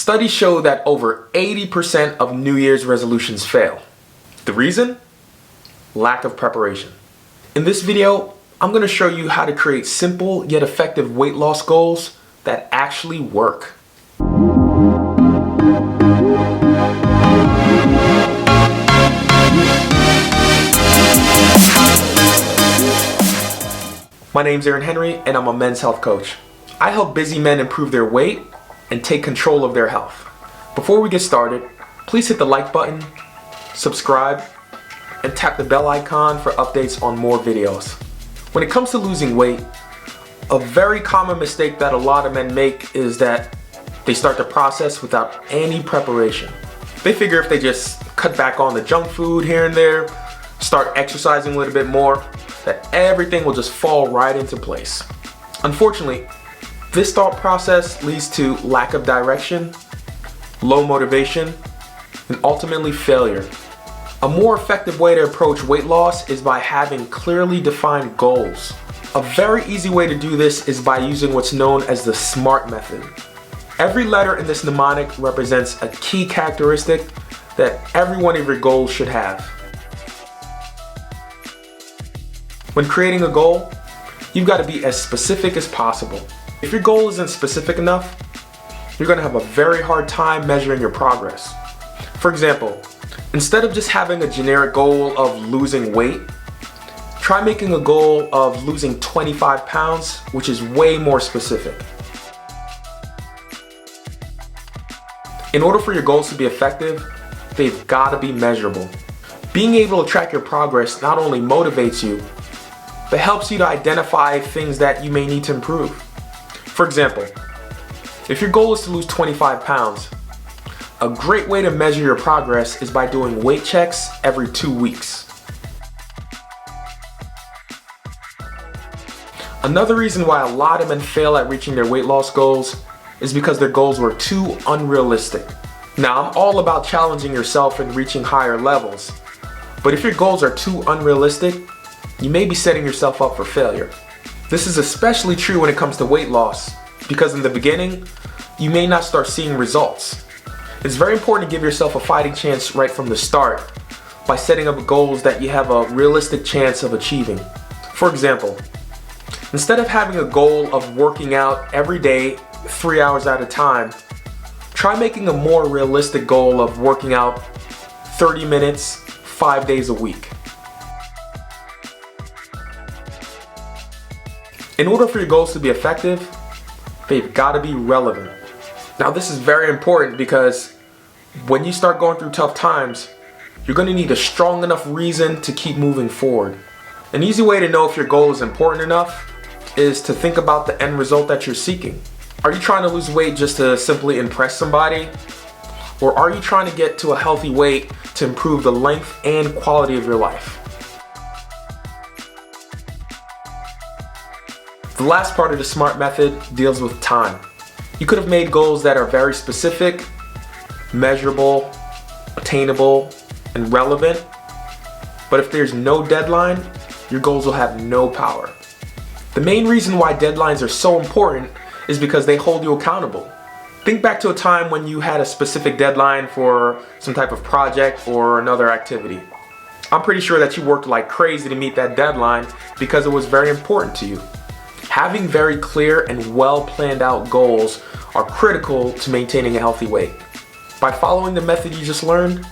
Studies show that over 80% of New Year's resolutions fail. The reason? Lack of preparation. In this video, I'm going to show you how to create simple yet effective weight loss goals that actually work. My name's Aaron Henry and I'm a men's health coach. I help busy men improve their weight and take control of their health. Before we get started, please hit the like button, subscribe, and tap the bell icon for updates on more videos. When it comes to losing weight, a very common mistake that a lot of men make is that they start the process without any preparation. They figure if they just cut back on the junk food here and there, start exercising a little bit more, that everything will just fall right into place. Unfortunately, this thought process leads to lack of direction, low motivation, and ultimately failure. A more effective way to approach weight loss is by having clearly defined goals. A very easy way to do this is by using what's known as the SMART method. Every letter in this mnemonic represents a key characteristic that every one of your goals should have. When creating a goal, you've got to be as specific as possible. If your goal isn't specific enough, you're going to have a very hard time measuring your progress. For example, instead of just having a generic goal of losing weight, try making a goal of losing 25 pounds, which is way more specific. In order for your goals to be effective, they've got to be measurable. Being able to track your progress not only motivates you, but helps you to identify things that you may need to improve. For example, if your goal is to lose 25 pounds, a great way to measure your progress is by doing weight checks every 2 weeks. Another reason why a lot of men fail at reaching their weight loss goals is because their goals were too unrealistic. Now, I'm all about challenging yourself and reaching higher levels, but if your goals are too unrealistic, you may be setting yourself up for failure. This is especially true when it comes to weight loss, because in the beginning, you may not start seeing results. It's very important to give yourself a fighting chance right from the start by setting up goals that you have a realistic chance of achieving. For example, instead of having a goal of working out every day 3 hours at a time, try making a more realistic goal of working out 30 minutes, 5 days a week. In order for your goals to be effective, they've got to be relevant. Now, this is very important because when you start going through tough times, you're going to need a strong enough reason to keep moving forward. An easy way to know if your goal is important enough is to think about the end result that you're seeking. Are you trying to lose weight just to simply impress somebody? Or are you trying to get to a healthy weight to improve the length and quality of your life? The last part of the SMART method deals with time. You could have made goals that are very specific, measurable, attainable, and relevant, but if there's no deadline, your goals will have no power. The main reason why deadlines are so important is because they hold you accountable. Think back to a time when you had a specific deadline for some type of project or another activity. I'm pretty sure that you worked like crazy to meet that deadline because it was very important to you. Having very clear and well planned out goals are critical to maintaining a healthy weight. By following the method you just learned,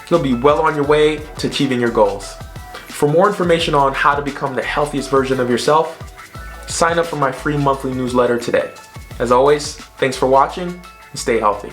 you'll be well on your way to achieving your goals. For more information on how to become the healthiest version of yourself, sign up for my free monthly newsletter today. As always, thanks for watching and stay healthy.